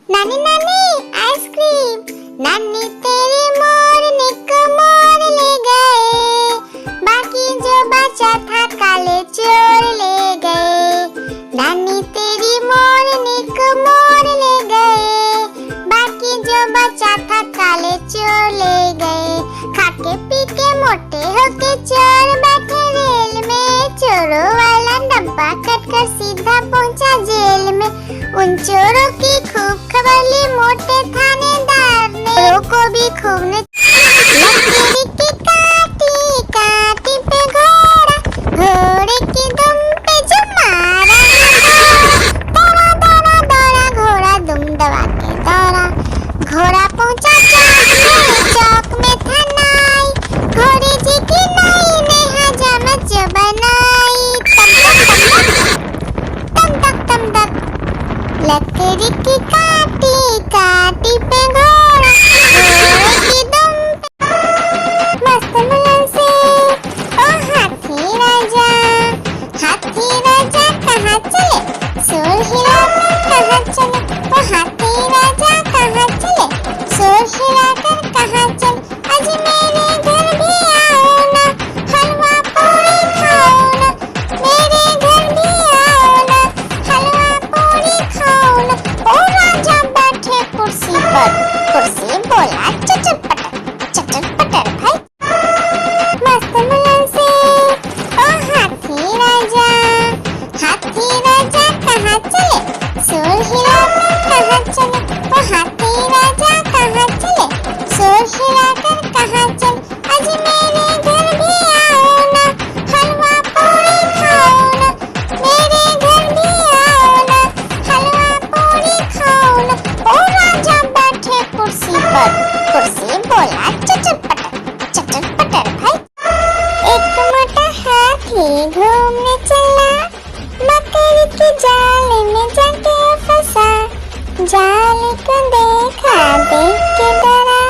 नानी नानी आइसक्रीम। नानी तेरी मोरनी को मोर ले गए, बाकी जो बचा था काले चोर ले गए। नानी तेरी मोरनी को मोर ले गए, बाकी जो बचा था काले चोर ले गए। खाके पी के मोटे होके चोर बैठे रेल में, चोरों वाला डब्बा कटकर सीधा पहुंचा जेल में। उन चोरों की खूब खबर ली मोटे थानेदार ने, चोरों को भी खूब ने लकड़ी की काटी काटी पे घोड़ा, घोड़े की दुम पे जो मारा, दौड़ा दौड़ा दौड़ा घोड़ा दुम दबा के दौड़ा। घोड़ा पहुंचा चौक में था नाई, घोड़े जी की नाई ने हजामत जो बनाई। तम तक तम तक लकड़ी की काटी काटी पे घोड़ा, घोड़े की दुम पे मस्त मुलन से ओ हाथी राजा। हाथी राजा कहाँ चले, शोर हिलाकर कहाँ चले, ओ हाथी राजा कहाँ चले, शोर हिलाकर कहाँ चले। आज मेरे घर भी आओ ना, हलवा पूरी खाओ ना, मेरे घर भी आओ ना, हलवा पूरी खाओ ना। ओ राजा बैठे कुर्सी पर, कुर्सी बोला चटर पटर भाई। मस्त मुलन से ओ हाथी राजा। हाथी राजा कहाँ चले, शोर हिलाकर कहाँ चले, ओ हाथी राजा कहाँ चले, शोर हिलाकर कहाँ चले। आज मेरे घर भी आओ ना, हलवा पूरी खाओ ना, मेरे घर भी आओ ना, हलवा पूरी खाओ ना। ओ राजा बैठे कुर्सी पर, कुर्सी बोला चटर पटर भाई। एक मोटा हाथी घूमने चला, मकड़ी के जाल में जाके फंसा। जाल को देखा देख के डरा,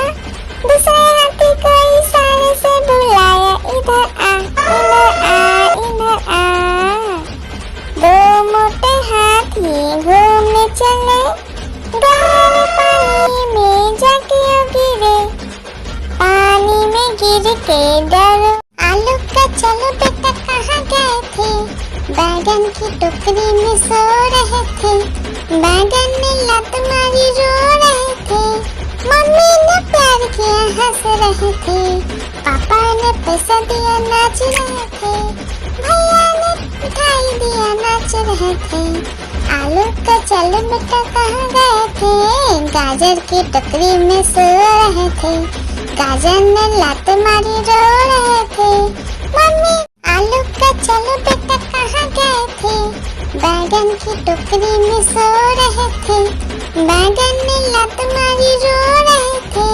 दूसरे हाथी को इशारे से बुलाया, इधर आ इधर आ इधर आ। दो मोटे हाथी घूमने चले, गहरे पानी में जाके गिरे, पानी में गिर के डरो। आलू का चलो बेटा कहाँ गए थे, बैगन की टोकरी में सो रहे थे। बैगन ने लत मारी रो रहे थे, मम्मी ने प्यार किया हंस रहे थे, पापा ने पैसा दिया नाच रहे थे, भैया ने मिठाई दिया नाच रहे थे। आलू का चलो बेटा कहाँ गए थे, गाजर की टोकरी में सो रहे थे। गाजर ने लात मारी रो रहे थे, मम्मी आलू का चलो बेटा कहाँ गए थे, बैगन की टोकरी में सो रहे थे। बैगन ने लात मारी रो रहे थे,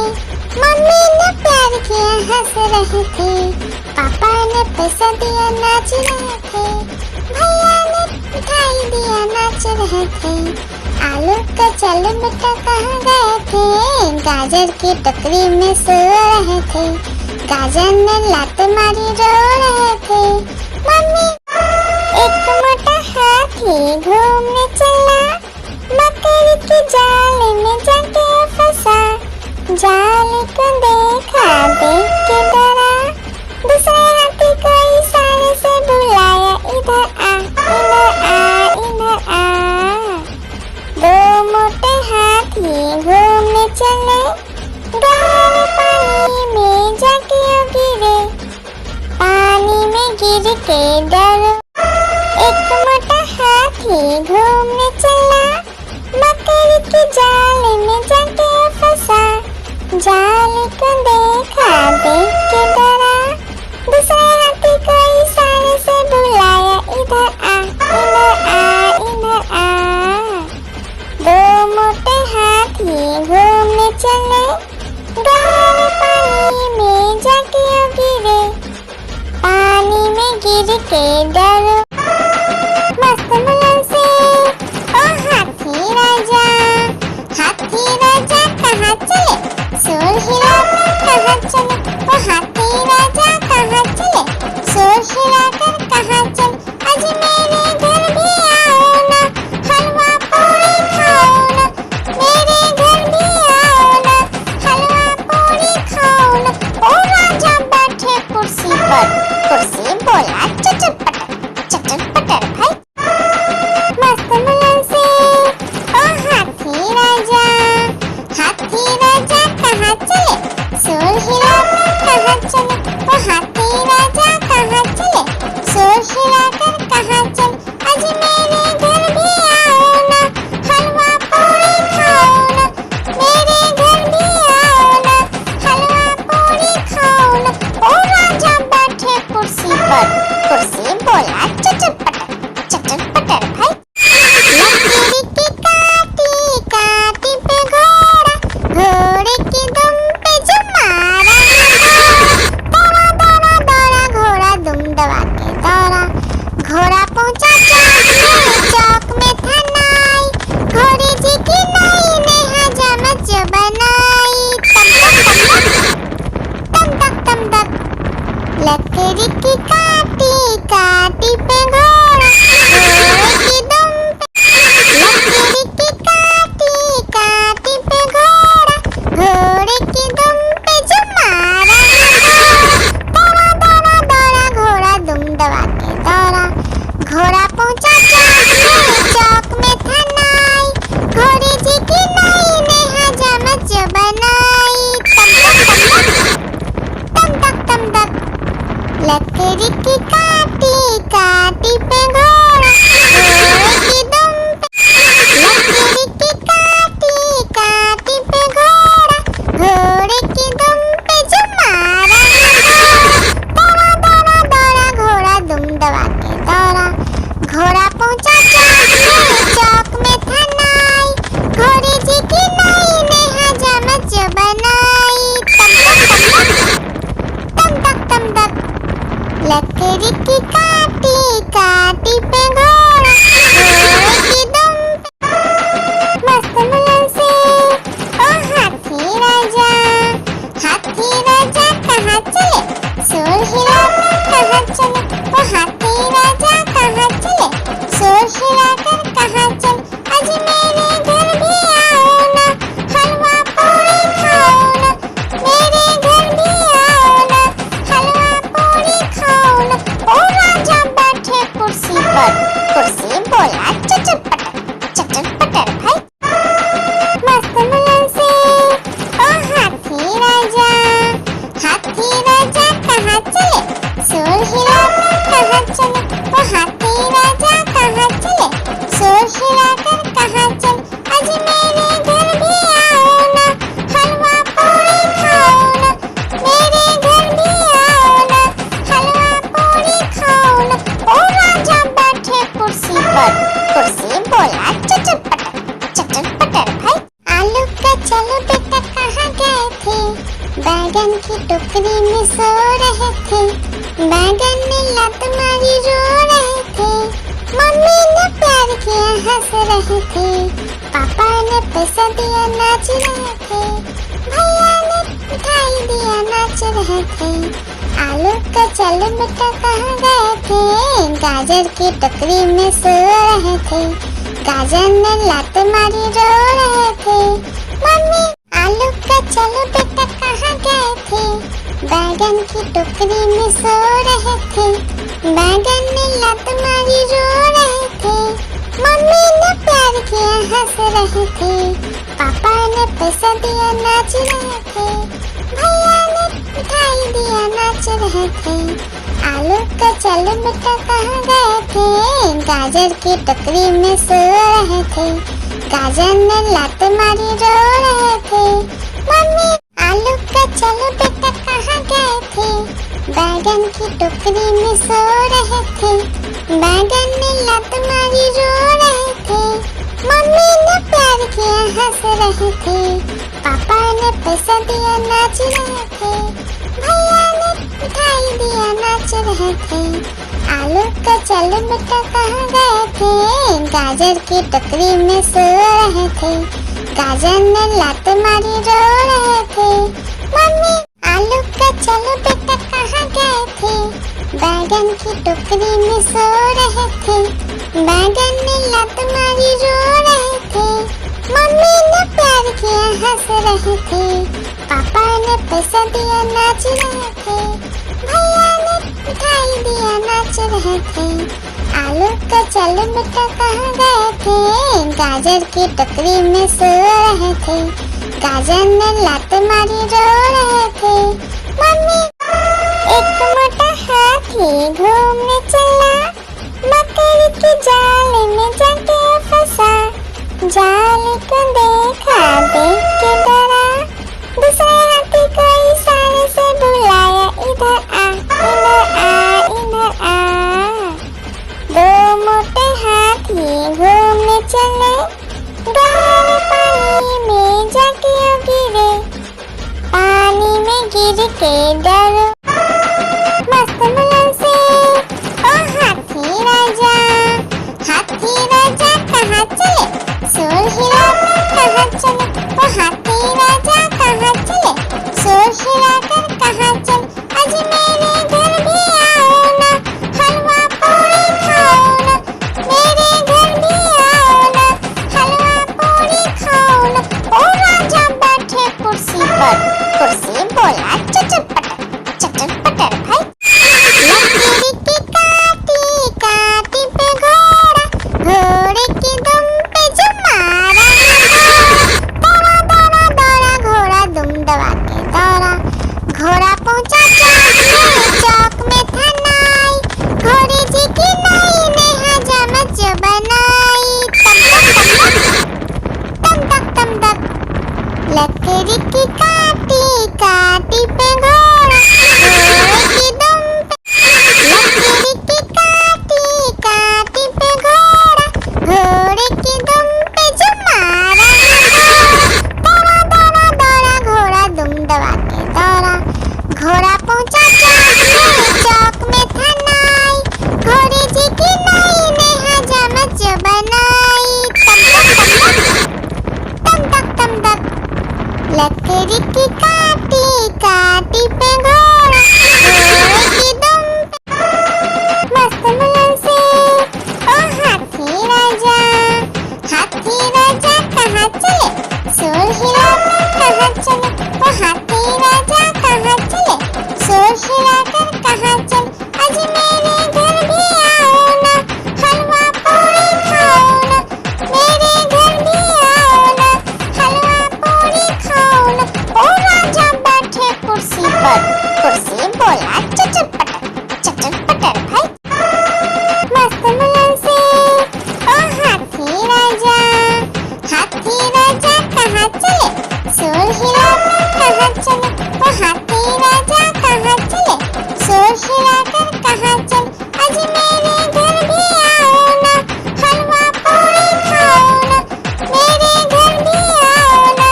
मम्मी ने प्यार किया हंस रहे थे, पापा ने पैसा दिया नाच रहे थे, भैया ने मिठाई दिया नाच रहे थे। आलू का चलो बेटा कहाँ गए थे, गाजर की टोकरी में सो रहे थे। गाजर ने लात मारी रो रहे थे, मम्मी। एक मोटा हाथी घूमने चला, मकड़ी के जाल में जाके फंसा। जाल को देखा देख के डरा, दूसरे हाथी को इशारे से बुलाया, इधर आ इधर आ इधर आ। दो मोटे हाथी घूमने चले, गहरे पानी में जाके गिरे, पानी में गिर के डरो। एक मोटा हाथी घूमने चला, मकड़ी के जाल में जाके फंसा। जाल को देखा देख के डरा, दूसरे हाथी को इशारे से बुलाया, इधर आ इधर आ इधर आ। दो मोटे हाथी घूमने चले, गहरे पानी में जाके गिरे, पानी में गिर के डरो। मस्त मुलन से ओ हाथी राजा। हाथी राजा कहाँ चले, शोर हिलाकर कहाँ चले, ओ हाथी राजा कहाँ चले, शोर हिलाकर कहाँ चले। आज मेरे घर भी आओ ना, हलवा पूरी खाओ ना, मेरे कहाँ चले, वो हाथी राजा कहाँ चले, शोर हिलाकर कहाँ चले, आज मेरे घर भी आओ ना, हलवा पूरी खाओ ना, मेरे घर भी आओ ना, हलवा पूरी खाओ ना। ओ राजा बैठे कुर्सी पर, कुर्सी बोला चटर पटर भाई। लकड़ी की काटी काटी पे घोड़ा, घोड़े की दुम पे जो मारा, दौड़ा दौड़ा दौड़ा घोड़ा दुम दबा के दौड़ा, घोड़ा पहुंचा चौक में था नाई, घोड़े जी की नाई ने हजामत जो बनाई, तम तक लकड़ी की काटी काटी पे घोड़ा, घोड़े की दुम पे, लकड़ी की काटी काटी पे घोड़ा, घोड़े की दुम पे जो मारा, दौड़ा दौड़ा दौड़ा घोड़ा दुम दबा के दौड़ा, घोड़ा पहुंचा चौक में था नाई, घोड़े जी की नाई ने हजामत जो बनाई, तम तक लकड़ी की काटी काटी पे घोड़ा, घोड़े की दुम पे, लकड़ी की काटी काटी पे घोड़ा, घोड़े की दुम पे जो मारा, दौड़ा दौड़ा दौड़ा घोड़ा दुम दबा के दौड़ा, घोड़ा पहुंचा चौक में था नाई, घोड़े जी की नाई ने हजामत जो बनाई, तम तक लकड़ी की काटी काटी पे घोड़ा, घोड़े की दुम पे, मस्त मुलन से ओ हाथी राजा कहाँ चले, शोर हिलाकर कहाँ चले, ओ हाथी राजा कहाँ चले, शोर हिलाकर कहाँ चले, आज मेरे घर भी आओ ना, हलवा पूरी खाओ ना, मेरे घर भी आओ ना, हलवा पूरी खाओ ना। ओ राजा बैठे कुर्सी पर, कुर्सी बोला चटर पटर भाई। मस्त मुलन से ओ हाथी राजा कहाँ चले, शोर हिलाकर कहाँ चले, ओ हाथी राजा कहाँ चले, शोर हिलाकर कहाँ चले, आज मेरे घर भी आओ ना, हलवा पूरी खाओ ना, मेरे घर भी आओ ना, हलवा पूरी खाओ ना। ओ राजा बैठे कुर्सी पर, कुर्सी बोला चटर पटर भाई। आलू का चलो बेटा कहाँ गए थे, बैगन की टोकरी में सो रहे थे, बैगन ने लात मारी रो रहे थे, मम्मी ने प्यार किया हंस रहे थे, पापा ने पैसा दिया नाच रहे थे, भैया ने मिठाई दिया नाच रहे थे। आलू का चलो बेटा कहाँ गए थे, गाजर की टोकरी में सो रहे थे, गाजर ने लात मारी रो रहे थे, मम्मी आलू का चलो बेटा कहाँ गए थे, बैगन की टोकरी में सो रहे थे, बैगन ने लात मारी रो रहे थे, मम्मी ने प्यार किया हंस रहे थे, पापा ने पैसा दिया नाच रहे थे, भैया ने मिठाई दिया नाच रहे थे। आलू का चलो बेटा कहाँ गए थे, गाजर की टोकरी में सो रहे थे, गाजर ने लात मारी रो रहे थे, मम्मी आलू का चलो बेटा कहाँ गए थे, बैगन की टोकरी में सो रहे थे, बैगन ने लात मारी रो रहे थे, मम्मी ने प्यार किया हंस रहे थे, पापा ने पैसा दिया नाच रहे थे, भैया ने मिठाई दिया नाच रहे थे। आलू का चलो बेटा कहाँ गए थे, गाजर की टोकरी में सो रहे थे, गाजर ने लात मारी रो रहे थे, मम्मी आलू का चलो बेटा कहाँ गए थे, बैगन की टोकरी में सो रहे थे, बैगन ने लात मारी रो रहे थे, मम्मी ने प्यार किया हंस रहे थे, पापा ने पैसा दिया नाच रहे थे, भैया ने मिठाई दिया नाच रहे थे। आलू का चलो बेटा कहाँ गए थे, गाजर की टोकरी में सो रहे थे, गाजर ने लात मारी रो रहे थे, मम्मी जाल को देखा, देख के डरा, दूसरे हाथी को इशारे से बुलाया, इधर आ, इधर आ, इधर आ। दो मोटे हाथी घूमने चले, गहरे पानी में जाके गिरे, पानी में गिर के डरो, मस्त मुलन से ओ हाथी राजा कहाँ चले, सुर हिलाकर कहाँ चले, ओ हाथी राजा कहाँ चले, सुर हिलाकर कहाँ चले, आज मेरे घर भी आओ ना, हलवा पूरी खाओ ना, मेरे घर भी आओ ना, हलवा पूरी खाओ ना। ओ राजा बैठे कुर्सी पर, कुर्सी बोला चटर पटर भाई, लकड़ी की काटी काटी पे घोड़ा, घोड़े की दुम पे जो मारा, दौड़ा दौड़ा दौड़ा घोड़ा दुम दबा के दौड़ा, घोड़ा पहुंचा चौक में था नाई, घोड़े जी की नाई ने हजामत जो बनाई, तम तक लकड़ी की काटी काटी पे घोड़ा, घोड़े की दुम पे, लकड़ी की काटी काटी पे घोड़ा, घोड़े की दुम पे जो मारा, दौड़ा दौड़ा दौड़ा घोड़ा दुम दबा के दौड़ा, घोड़ा पहुंचा चौक में था नाई, घोड़े जी की नाई ने हजामत जो बनाई, तम तक लकड़ी की काटी काटी पे घोड़ा, घोड़े की दुम पे, मस्त मुलन से ओ हाथी राजा कहाँ चले, सुर हिलाकर कहाँ चले, ओ हाथी राजा कहाँ चले, सुर हिलाकर कहाँ चले, आज मेरे घर भी आओ ना, हलवा पूरी खाओ ना, मेरे घर भी आओ ना, हलवा पूरी खाओ ना। ओ राजा बैठे कुर्सी पर, कुर्सी बोला चटर पटर भाई, मस्त मुलन से ओ हाथी राजा कहाँ चले, सुर हिलाकर कहाँ चले, ओ हाथी राजा कहाँ चले, सुर हिलाकर कहाँ चले, आज मेरे घर भी आओ ना, हलवा पूरी खाओ ना, मेरे घर भी आओ ना,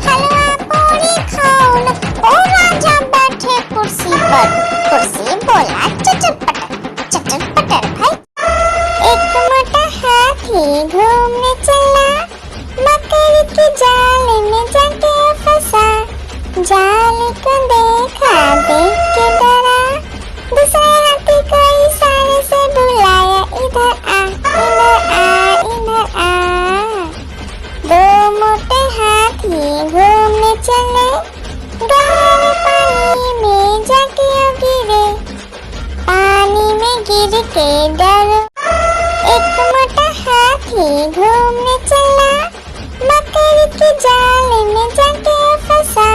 हलवा पूरी खाओ ना। ओ राजा बैठे कुर्सी पर, कुर्सी बोला चटर पटर भाई, एक मोटा हाथी घूमने चला, मकड़ी के जाल में जाके फंसा, जाल को देखा, देख के डरा, दूसरे हाथी को इशारे से बुलाया, इधर आ, इधर आ, इधर आ। दो मोटे हाथी घूमने चले, गहरे पानी में जाके गिरे, पानी में गिर के डरो, एक मोटा हाथी घूमने चला, मकड़ी के जाल में जाके फंसा,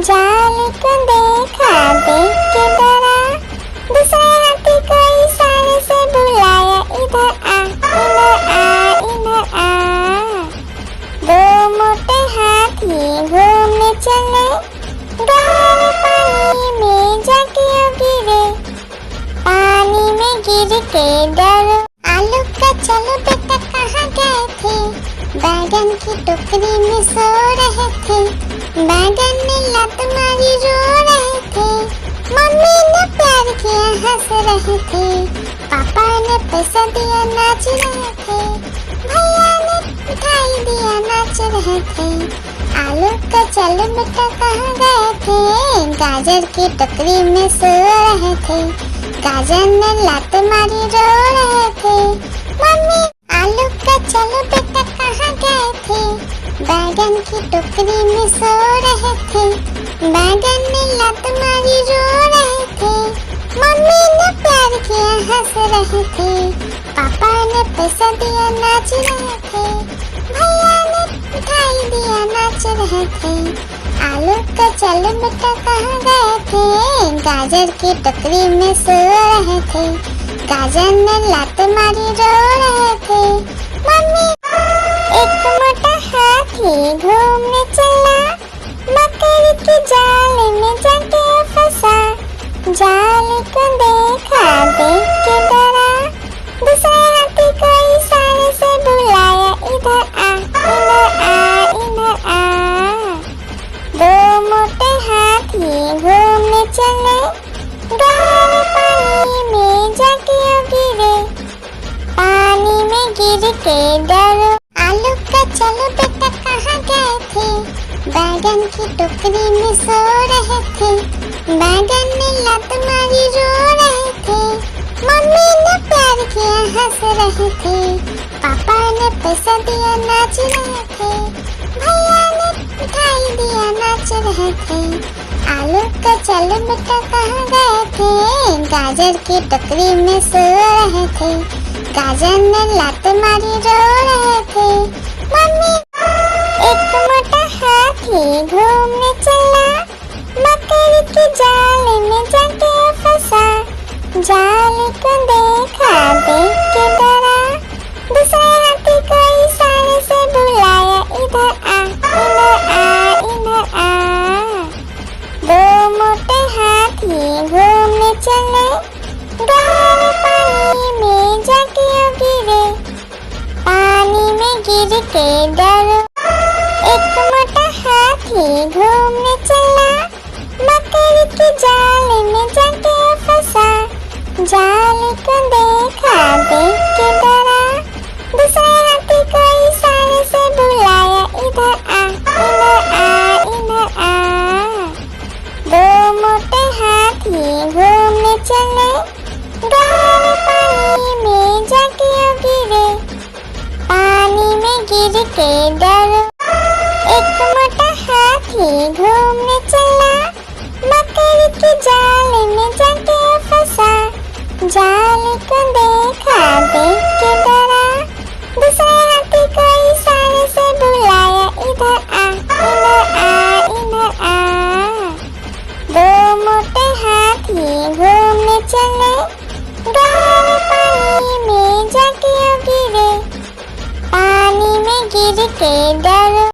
जाल को देखा, देख के डरा, दूसरे हाथी को इशारे से बुलाया, इधर आ, इधर आ, इधर आ। दो मोटे हाथी घूमने चले, गहरे पानी में जाके गिरे, पानी में गिर के डरो, आलू का चलो बेटा कहाँ गए थे, बैगन की टोकरी में सो रहे थे, बैगन ने लत मारी रो रहे थे, मम्मी ने प्यार किया हंस रहे थे, पापा ने पैसा दिया नाच रहे थे, भैया ने मिठाई दिया नाच रहे थे, आलू का चलो बेटा कहाँ गए थे, गाजर की टोकरी में सो रहे थे, गाजर ने लत मारी रो रहे थे, मम्मी आलू का चलो बेटा कहाँ गए थे, बैगन की टोकरी में सो रहे थे, बैगन ने लत मारी रो रहे थे, मम्मी ने प्यार किया हंस रहे थे, पापा ने पैसा दिया नाच रहे थे, भैया ने मिठाई दिया नाच रहे थे, आलू का चलो बेटा कहाँ गए थे, गाजर की टोकरी में सो रहे थे, गाजर ने लात मारी रो रहे थे, मम्मी एक मोटा हाथी घूमने चला, मकड़ी के जाल में जाके फंसा। जाल को देखा, देख के डरा, दूसरे हाथी को इशारे से बुलाया, इधर आ, इधर आ, इधर आ। दो मोटे हाथी घूमने चले, गहरे पानी में जाके गिरे। पानी में गिर के डरो, आलू का चलो बेटा कहाँ गए थे? बैगन की टोकरी में सो रहे थे। बैगन ने लात मारी रो रहे थे। मम्मी ने प्यार किया हंस रहे थे। पापा ने पैसा दिया नाच रहे थे। भैया ने मिठाई दिया नाच रहे थे। आलू का चलो बेटा कहाँ गए थे? गाजर की टोकरी में सो रहे थे। गाजर ने लात मारी रो रहे थे। मम्मी एक मोटा हाथी घूमने चला, मकड़ी के जाल में जाके फंसा। जाल को देखा, देख के डरा, दूसरे हाथी को इशारे से बुलाया, इधर आ, इधर आ, इधर आ। दो मोटे हाथी घूमने चले, गहरे पानी में जाके गिरे। पानी में गिर के डरो, एक मोटा हाथी घूमने चला, मकड़ी के जाल में जाके फंसा। जाल को देखा, देख के डरा, दूसरे हाथी को इशारे से बुलाया, इधर आ, इधर आ, इधर आ। दो मोटे हाथी घूमने चले, गहरे पानी में जाके गिरे। पानी में गिर के डरो, एक मोटा हाथी घूमने चला, मकड़ी के जाल में जाके फंसा। जाल को